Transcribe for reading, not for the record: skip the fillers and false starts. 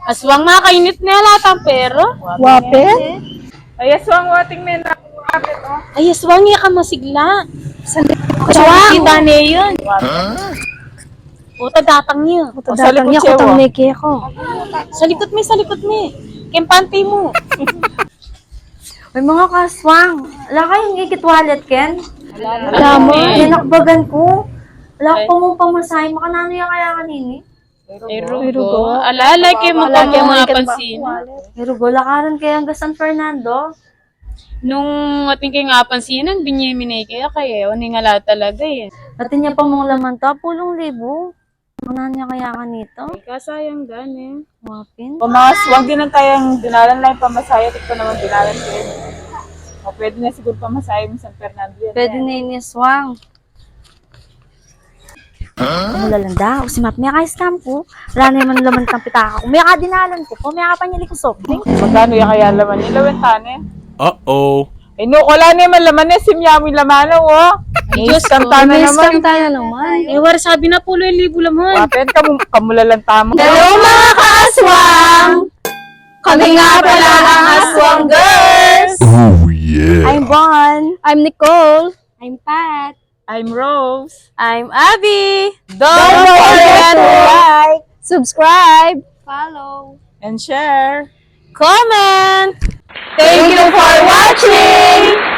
Aswang makainit na latang pero. Wapit? Ay, aswang wating may nakapit, oh. Ay, aswang iya ka masigla. Aswang! Kita niya yun. Uta datang niya. Ito sa datang likod niya, siya, kutang wa. neke ko. Sa likod mi. Kempante mo. May mga kaswang. Wala kayong ikitwalet, Ken? Wala mo. Tinakbagan ko. Wala ko mong pamasahe. Makanano yan kaya kanini? Ay, Rugo. rugo. Alala, kayo mo Wala pa kayo mga mga pansin. Pero lakaran kaya hanggang San Fernando. Nung ating kayo nga pansinan, binyamin kaya kaya. Ano nga lahat talaga eh. Dati niya pa mong laman to. Pulong libo. Makanano niya kaya kanito? Ay, kasayang gani. Wapin. O mga aswang din ang tayong dinalan lang yung pamasaya. Ito naman dinalan ko yun. O pwede na siguro pamasaya mo San Fernando yan. Pwede na yun yung swang. Kumulalanda. O si Map, may ka-scam ko. Wala na naman laman ng pitaka ko. May ka-dinalan ko po. May ka pa niya likosok. Magkano yung kaya laman? Ilawan tane. Uh-oh. Eh, no, wala naman laman eh. Simyami laman, oh. Ay, Diyos ko. Tana May naman. scam tayo naman. Eh, war sabi na pulo yung libo laman. Wapin ka, kamulalan tamo. Hello mga ka-aswang! Kami nga pala ang Aswang Girls! Oh, yeah. I'm Bon. I'm Nicole. I'm Pat. I'm Rose. I'm Abby. Don't forget to like Subscribe. Follow. and share. Comment. Thank you for watching!